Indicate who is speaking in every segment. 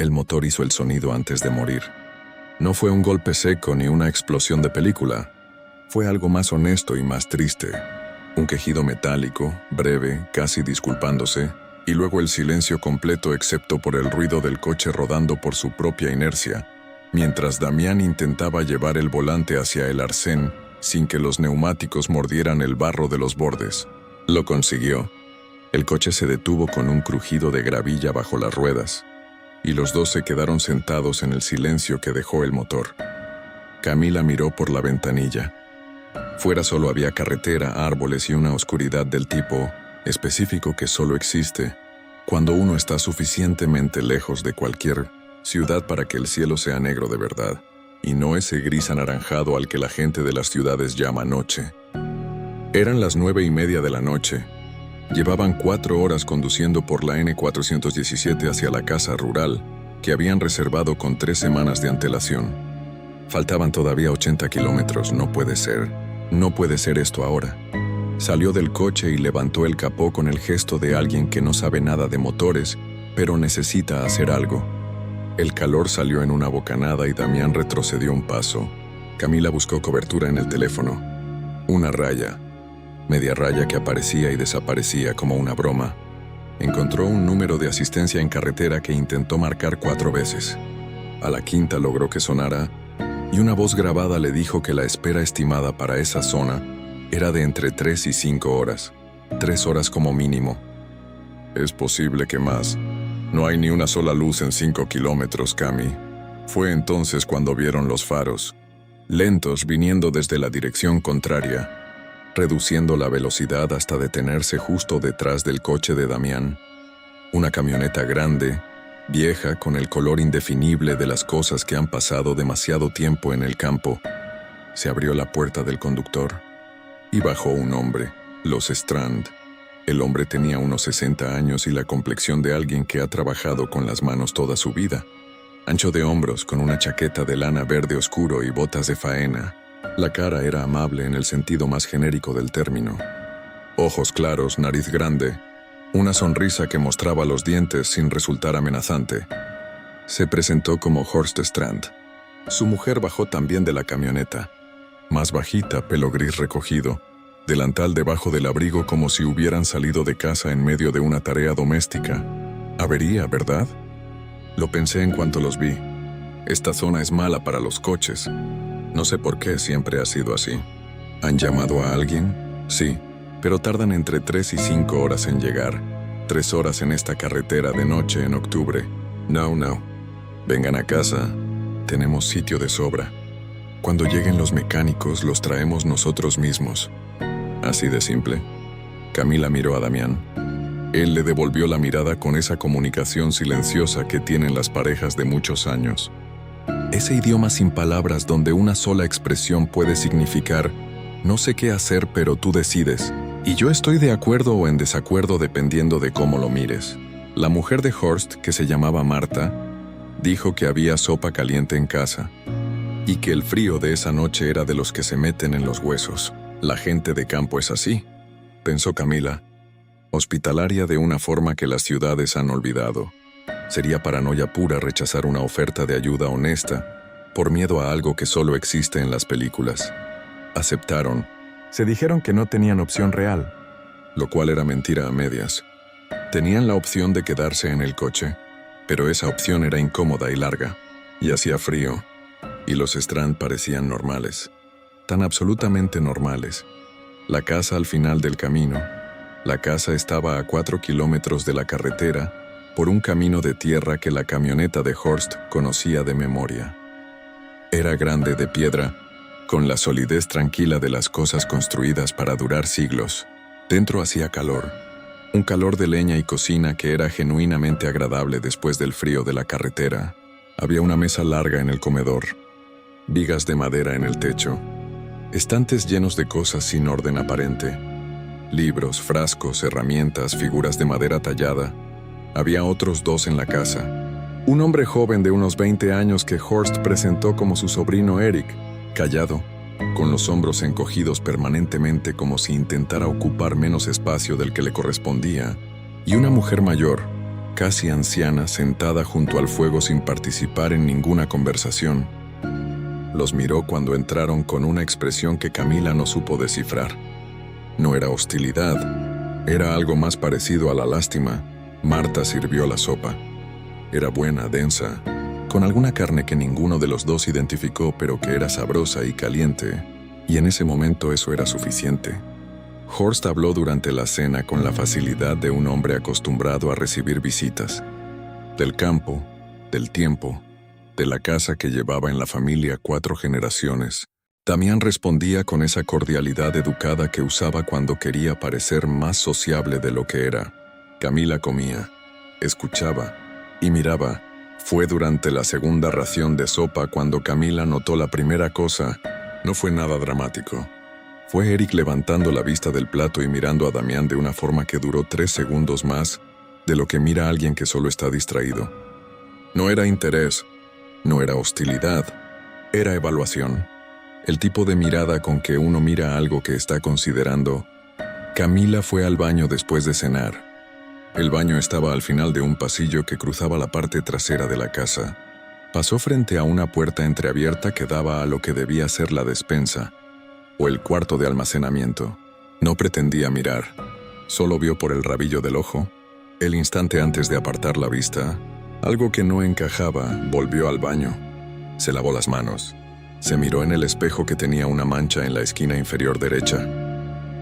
Speaker 1: El motor hizo el sonido antes de morir. No fue un golpe seco ni una explosión de película. Fue algo más honesto y más triste. Un quejido metálico, breve, casi disculpándose, y luego el silencio completo excepto por el ruido del coche rodando por su propia inercia, mientras Damián intentaba llevar el volante hacia el arcén sin que los neumáticos mordieran el barro de los bordes. Lo consiguió. El coche se detuvo con un crujido de gravilla bajo las ruedas, y los dos se quedaron sentados en el silencio que dejó el motor. Camila miró por la ventanilla. Fuera solo había carretera, árboles y una oscuridad del tipo específico que solo existe cuando uno está suficientemente lejos de cualquier ciudad para que el cielo sea negro de verdad, y no ese gris anaranjado al que la gente de las ciudades llama noche. Eran las 9:30 de la noche. Llevaban 4 horas conduciendo por la N417 hacia la casa rural que habían reservado con 3 semanas de antelación. Faltaban todavía 80 kilómetros. No puede ser esto ahora. Salió del coche y levantó el capó con el gesto de alguien que no sabe nada de motores, pero necesita hacer algo. El calor salió en una bocanada y Damián retrocedió un paso. Camila buscó cobertura en el teléfono. Una raya, media raya que aparecía y desaparecía como una broma. Encontró un número de asistencia en carretera que intentó marcar 4 veces. A la quinta logró que sonara, y una voz grabada le dijo que la espera estimada para esa zona era de entre 3 y 5 horas. 3 horas como mínimo. Es posible que más. No hay ni una sola luz en 5 kilómetros, Cami. Fue entonces cuando vieron los faros, lentos viniendo desde la dirección contraria, reduciendo la velocidad hasta detenerse justo detrás del coche de Damián. Una camioneta grande, vieja, con el color indefinible de las cosas que han pasado demasiado tiempo en el campo. Se abrió la puerta del conductor y bajó un hombre, Los Strand. El hombre tenía unos 60 años y la complexión de alguien que ha trabajado con las manos toda su vida. Ancho de hombros, con una chaqueta de lana verde oscuro y botas de faena. La cara era amable en el sentido más genérico del término. Ojos claros, nariz grande, una sonrisa que mostraba los dientes sin resultar amenazante. Se presentó como Horst Strand. Su mujer bajó también de la camioneta. Más bajita, pelo gris recogido, delantal debajo del abrigo como si hubieran salido de casa en medio de una tarea doméstica. Avería, ¿verdad? Lo pensé en cuanto los vi. Esta zona es mala para los coches. No sé por qué siempre ha sido así. ¿Han llamado a alguien? Sí, pero tardan entre 3 y 5 horas en llegar. 3 horas en esta carretera de noche en octubre. No. Vengan a casa. Tenemos sitio de sobra. Cuando lleguen los mecánicos, los traemos nosotros mismos. Así de simple. Camila miró a Damián. Él le devolvió la mirada con esa comunicación silenciosa que tienen las parejas de muchos años. Ese idioma sin palabras donde una sola expresión puede significar no sé qué hacer, pero tú decides. Y yo estoy de acuerdo o en desacuerdo dependiendo de cómo lo mires. La mujer de Horst, que se llamaba Marta, dijo que había sopa caliente en casa y que el frío de esa noche era de los que se meten en los huesos. La gente de campo es así, pensó Camila, hospitalaria de una forma que las ciudades han olvidado. Sería paranoia pura rechazar una oferta de ayuda honesta por miedo a algo que solo existe en las películas. Aceptaron. Se dijeron que no tenían opción real, lo cual era mentira a medias. Tenían la opción de quedarse en el coche, pero esa opción era incómoda y larga, y hacía frío, y los Strand parecían normales, tan absolutamente normales. La casa al final del camino. La casa estaba a 4 kilómetros de la carretera, por un camino de tierra que la camioneta de Horst conocía de memoria. Era grande de piedra, con la solidez tranquila de las cosas construidas para durar siglos. Dentro hacía calor, un calor de leña y cocina que era genuinamente agradable después del frío de la carretera. Había una mesa larga en el comedor, vigas de madera en el techo, estantes llenos de cosas sin orden aparente, libros, frascos, herramientas, figuras de madera tallada. Había otros 2 en la casa. Un hombre joven de unos 20 años que Horst presentó como su sobrino Eric, callado, con los hombros encogidos permanentemente como si intentara ocupar menos espacio del que le correspondía, y una mujer mayor, casi anciana, sentada junto al fuego sin participar en ninguna conversación. Los miró cuando entraron con una expresión que Camila no supo descifrar. No era hostilidad, era algo más parecido a la lástima. Marta sirvió la sopa. Era buena, densa, con alguna carne que ninguno de los dos identificó, pero que era sabrosa y caliente, y en ese momento eso era suficiente. Horst habló durante la cena con la facilidad de un hombre acostumbrado a recibir visitas. Del campo, del tiempo, de la casa que llevaba en la familia 4 generaciones. Damián respondía con esa cordialidad educada que usaba cuando quería parecer más sociable de lo que era. Camila comía, escuchaba y miraba. Fue durante la segunda ración de sopa cuando Camila notó la primera cosa. No fue nada dramático. Fue Eric levantando la vista del plato y mirando a Damián de una forma que duró 3 segundos más de lo que mira a alguien que solo está distraído. No era interés, no era hostilidad, era evaluación. El tipo de mirada con que uno mira algo que está considerando. Camila fue al baño después de cenar. El baño estaba al final de un pasillo que cruzaba la parte trasera de la casa. Pasó frente a una puerta entreabierta que daba a lo que debía ser la despensa, o el cuarto de almacenamiento. No pretendía mirar, solo vio por el rabillo del ojo. El instante antes de apartar la vista, algo que no encajaba, volvió al baño. Se lavó las manos. Se miró en el espejo que tenía una mancha en la esquina inferior derecha.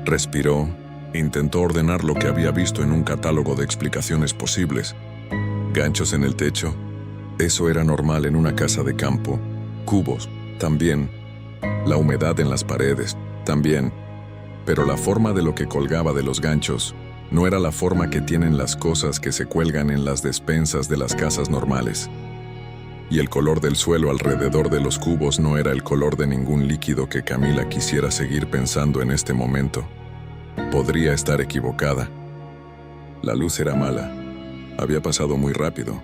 Speaker 1: Respiró. Intentó ordenar lo que había visto en un catálogo de explicaciones posibles. Ganchos en el techo. Eso era normal en una casa de campo. Cubos, también. La humedad en las paredes, también. Pero la forma de lo que colgaba de los ganchos no era la forma que tienen las cosas que se cuelgan en las despensas de las casas normales. Y el color del suelo alrededor de los cubos no era el color de ningún líquido que Camila quisiera seguir pensando en este momento. Podría estar equivocada. La luz era mala. Había pasado muy rápido.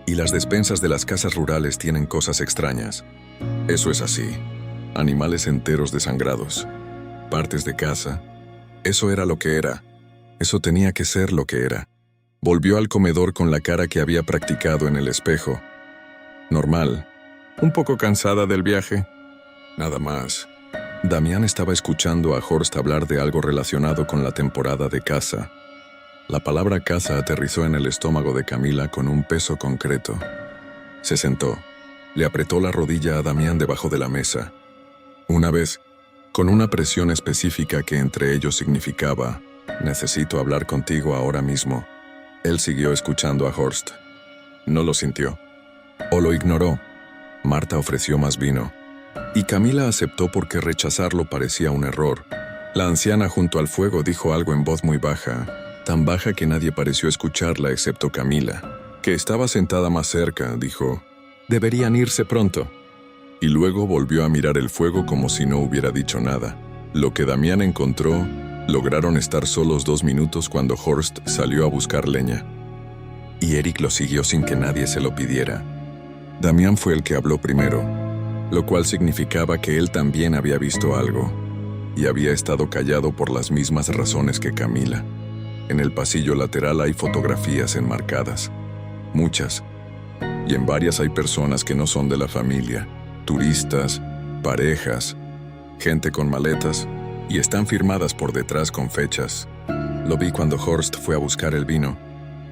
Speaker 1: Y las despensas de las casas rurales tienen cosas extrañas. Eso es así. Animales enteros desangrados. Partes de casa. Eso era lo que era. Eso tenía que ser lo que era. Volvió al comedor con la cara que había practicado en el espejo. Normal. Un poco cansada del viaje. Nada más. Damián estaba escuchando a Horst hablar de algo relacionado con la temporada de caza. La palabra caza aterrizó en el estómago de Camila con un peso concreto. Se sentó. Le apretó la rodilla a Damián debajo de la mesa. Una vez, con una presión específica que entre ellos significaba, necesito hablar contigo ahora mismo. Él siguió escuchando a Horst. No lo sintió. O lo ignoró. Marta ofreció más vino. Y Camila aceptó porque rechazarlo parecía un error. La anciana junto al fuego dijo algo en voz muy baja, tan baja que nadie pareció escucharla excepto Camila, que estaba sentada más cerca. Dijo, «Deberían irse pronto». Y luego volvió a mirar el fuego como si no hubiera dicho nada. Lo que Damián encontró, lograron estar solos 2 minutos cuando Horst salió a buscar leña. Y Eric lo siguió sin que nadie se lo pidiera. Damián fue el que habló primero, lo cual significaba que él también había visto algo, y había estado callado por las mismas razones que Camila. En el pasillo lateral hay fotografías enmarcadas, muchas, y en varias hay personas que no son de la familia, turistas, parejas, gente con maletas, y están firmadas por detrás con fechas. Lo vi cuando Horst fue a buscar el vino.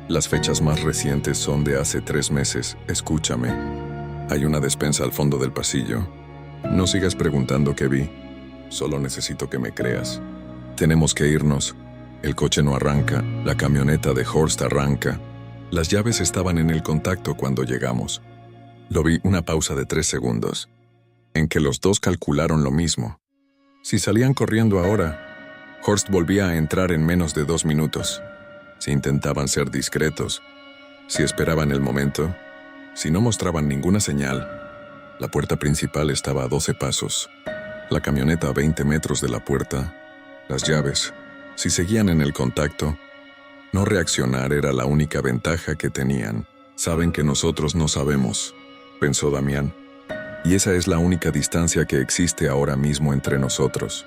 Speaker 1: Las fechas más recientes son de hace 3 meses, escúchame. Hay una despensa al fondo del pasillo. No sigas preguntando qué vi. Solo necesito que me creas. Tenemos que irnos. El coche no arranca. La camioneta de Horst arranca. Las llaves estaban en el contacto cuando llegamos. Lo vi, una pausa de 3 segundos, en que los dos calcularon lo mismo. Si salían corriendo ahora, Horst volvía a entrar en menos de 2 minutos. Si intentaban ser discretos, si esperaban el momento, si no mostraban ninguna señal. La puerta principal estaba a 12 pasos, la camioneta a 20 metros de la puerta, las llaves. Si seguían en el contacto, no reaccionar era la única ventaja que tenían. Saben que nosotros no sabemos, pensó Damián, y esa es la única distancia que existe ahora mismo entre nosotros.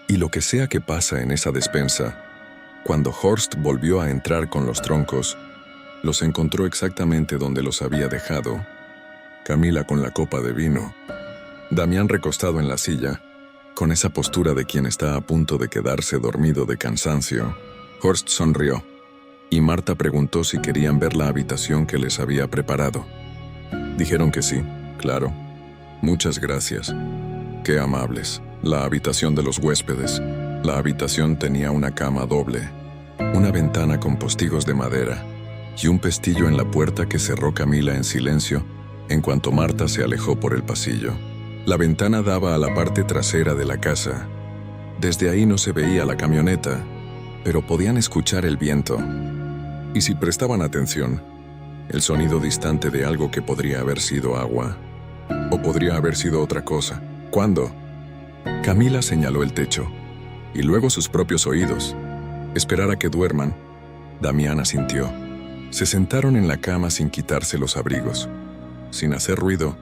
Speaker 1: Y lo que sea que pasa en esa despensa, cuando Horst volvió a entrar con los troncos, Los encontró exactamente donde los había dejado. Camila con la copa de vino. Damián recostado en la silla, con esa postura de quien está a punto de quedarse dormido de cansancio. Horst sonrió, y Marta preguntó si querían ver la habitación que les había preparado. Dijeron que sí, claro. Muchas gracias. Qué amables. La habitación de los huéspedes. La habitación tenía una cama doble, una ventana con postigos de madera y un pestillo en la puerta que cerró Camila en silencio en cuanto Marta se alejó por el pasillo. La ventana daba a la parte trasera de la casa. Desde ahí no se veía la camioneta, pero podían escuchar el viento. Y si prestaban atención, el sonido distante de algo que podría haber sido agua. O podría haber sido otra cosa. ¿Cuándo? Camila señaló el techo, y luego sus propios oídos. Esperar a que duerman. Damián asintió. Se sentaron en la cama sin quitarse los abrigos, sin hacer ruido,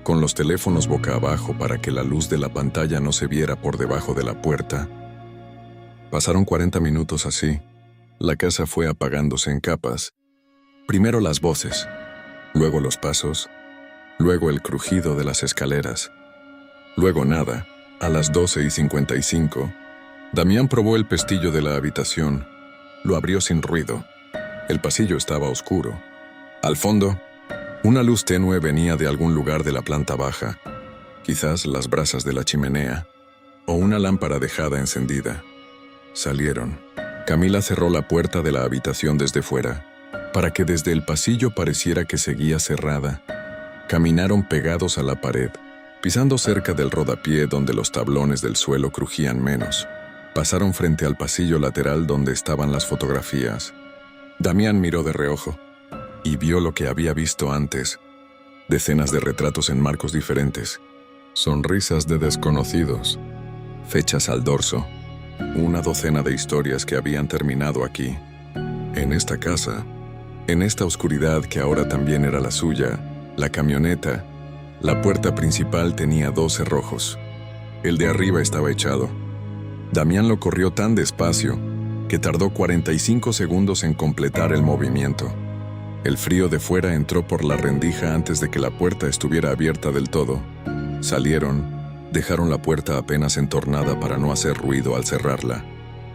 Speaker 1: con los teléfonos boca abajo para que la luz de la pantalla no se viera por debajo de la puerta. Pasaron 40 minutos así. La casa fue apagándose en capas. Primero las voces, luego los pasos, luego el crujido de las escaleras, luego nada. A las 12:55, Damián probó el pestillo de la habitación. Lo abrió sin ruido. El pasillo estaba oscuro. Al fondo, una luz tenue venía de algún lugar de la planta baja, quizás las brasas de la chimenea, o una lámpara dejada encendida. Salieron. Camila cerró la puerta de la habitación desde fuera, para que desde el pasillo pareciera que seguía cerrada. Caminaron pegados a la pared, pisando cerca del rodapié donde los tablones del suelo crujían menos. Pasaron frente al pasillo lateral donde estaban las fotografías. Damián miró de reojo y vio lo que había visto antes: decenas de retratos en marcos diferentes, sonrisas de desconocidos, fechas al dorso, una docena de historias que habían terminado aquí, en esta casa, en esta oscuridad que ahora también era la suya. La camioneta, la puerta principal tenía 2 cerrojos. El de arriba estaba echado. Damián lo corrió tan despacio que tardó 45 segundos en completar el movimiento. El frío de fuera entró por la rendija antes de que la puerta estuviera abierta del todo. Salieron, dejaron la puerta apenas entornada para no hacer ruido al cerrarla,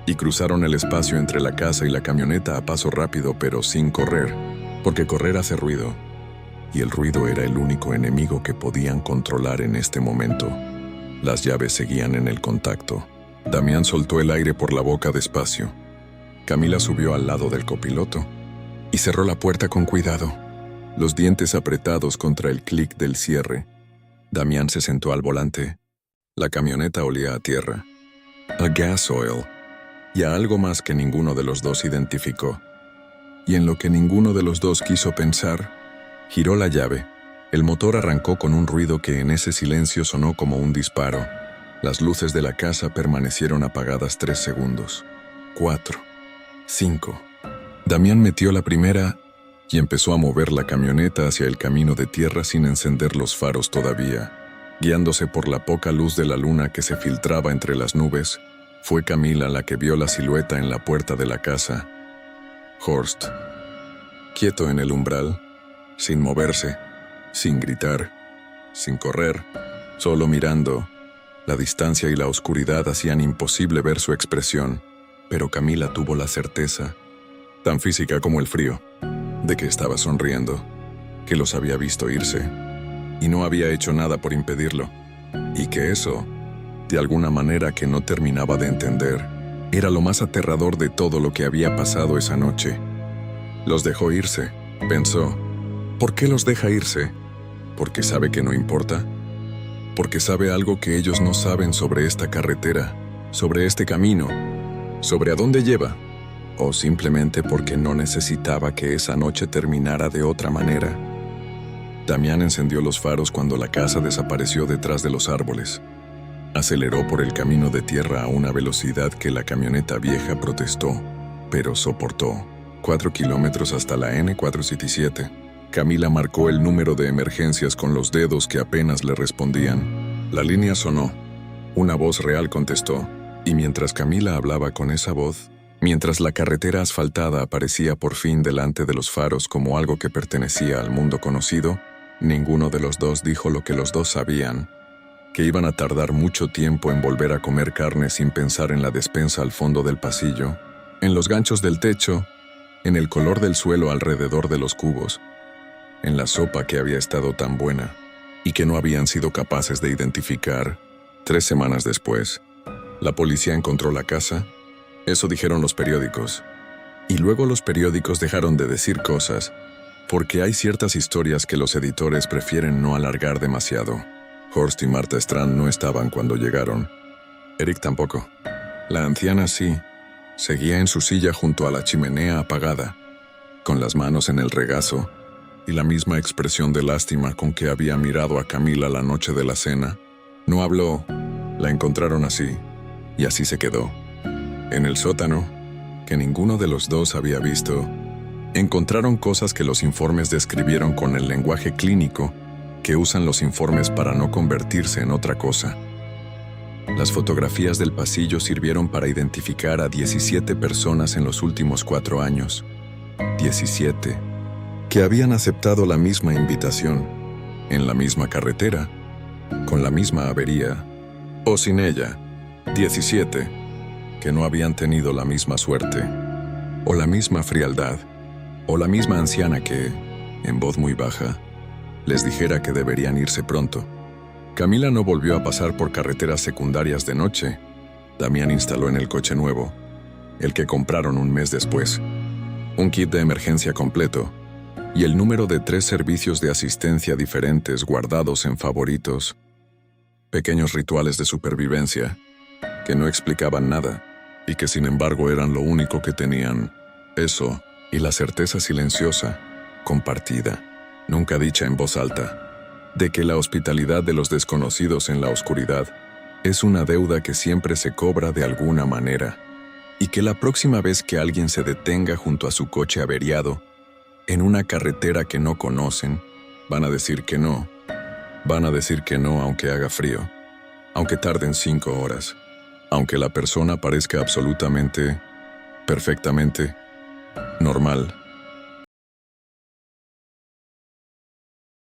Speaker 1: y cruzaron el espacio entre la casa y la camioneta a paso rápido pero sin correr, porque correr hace ruido. Y el ruido era el único enemigo que podían controlar en este momento. Las llaves seguían en el contacto. Damián soltó el aire por la boca despacio. Camila subió al lado del copiloto y cerró la puerta con cuidado, los dientes apretados contra el clic del cierre. Damián se sentó al volante. La camioneta olía a tierra, a gas oil, y a algo más que ninguno de los dos identificó. Y en lo que ninguno de los dos quiso pensar, giró la llave. El motor arrancó con un ruido que en ese silencio sonó como un disparo. Las luces de la casa permanecieron apagadas 3 segundos. 4. 5. Damián metió la primera y empezó a mover la camioneta hacia el camino de tierra sin encender los faros todavía. Guiándose por la poca luz de la luna que se filtraba entre las nubes, fue Camila la que vio la silueta en la puerta de la casa. Horst, quieto en el umbral, sin moverse, sin gritar, sin correr, solo mirando. La distancia y la oscuridad hacían imposible ver su expresión, pero Camila tuvo la certeza, tan física como el frío, de que estaba sonriendo, que los había visto irse, y no había hecho nada por impedirlo, y que eso, de alguna manera que no terminaba de entender, era lo más aterrador de todo lo que había pasado esa noche. Los dejó irse, pensó. ¿Por qué los deja irse? ¿Porque sabe que no importa? ¿Porque sabe algo que ellos no saben sobre esta carretera, sobre este camino, sobre a dónde lleva? ¿O simplemente porque no necesitaba que esa noche terminara de otra manera? Damián encendió los faros cuando la casa desapareció detrás de los árboles. Aceleró por el camino de tierra a una velocidad que la camioneta vieja protestó, pero soportó. 4 kilómetros hasta la N477. Camila marcó el número de emergencias con los dedos que apenas le respondían. La línea sonó. Una voz real contestó, y mientras Camila hablaba con esa voz, Mientras la carretera asfaltada aparecía por fin delante de los faros como algo que pertenecía al mundo conocido, ninguno de los dos dijo lo que los dos sabían, que iban a tardar mucho tiempo en volver a comer carne sin pensar en la despensa al fondo del pasillo, en los ganchos del techo, en el color del suelo alrededor de los cubos, en la sopa que había estado tan buena y que no habían sido capaces de identificar. 3 semanas después, la policía encontró la casa. Eso dijeron los periódicos. Y luego los periódicos dejaron de decir cosas, porque hay ciertas historias que los editores prefieren no alargar demasiado. Horst y Martha Strand no estaban cuando llegaron. Eric tampoco. La anciana sí. Seguía en su silla junto a la chimenea apagada, con las manos en el regazo y la misma expresión de lástima con que había mirado a Camila la noche de la cena. No habló. La encontraron así, y así se quedó. En el sótano, que ninguno de los dos había visto, encontraron cosas que los informes describieron con el lenguaje clínico que usan los informes para no convertirse en otra cosa. Las fotografías del pasillo sirvieron para identificar a 17 personas en los últimos 4 años. 17, que habían aceptado la misma invitación, en la misma carretera, con la misma avería, o sin ella. 17, que no habían tenido la misma suerte, o la misma frialdad, o la misma anciana que, en voz muy baja, les dijera que deberían irse pronto. Camila no volvió a pasar por carreteras secundarias de noche. Damián instaló en el coche nuevo, el que compraron un mes después, un kit de emergencia completo y el número de 3 servicios de asistencia diferentes guardados en favoritos. Pequeños rituales de supervivencia que no explicaban nada y que sin embargo eran lo único que tenían. Eso y la certeza silenciosa, compartida, nunca dicha en voz alta, de que la hospitalidad de los desconocidos en la oscuridad es una deuda que siempre se cobra de alguna manera, y que la próxima vez que alguien se detenga junto a su coche averiado, en una carretera que no conocen, van a decir que no. Van a decir que no aunque haga frío, aunque tarden 5 horas, aunque la persona parezca absolutamente, perfectamente, normal.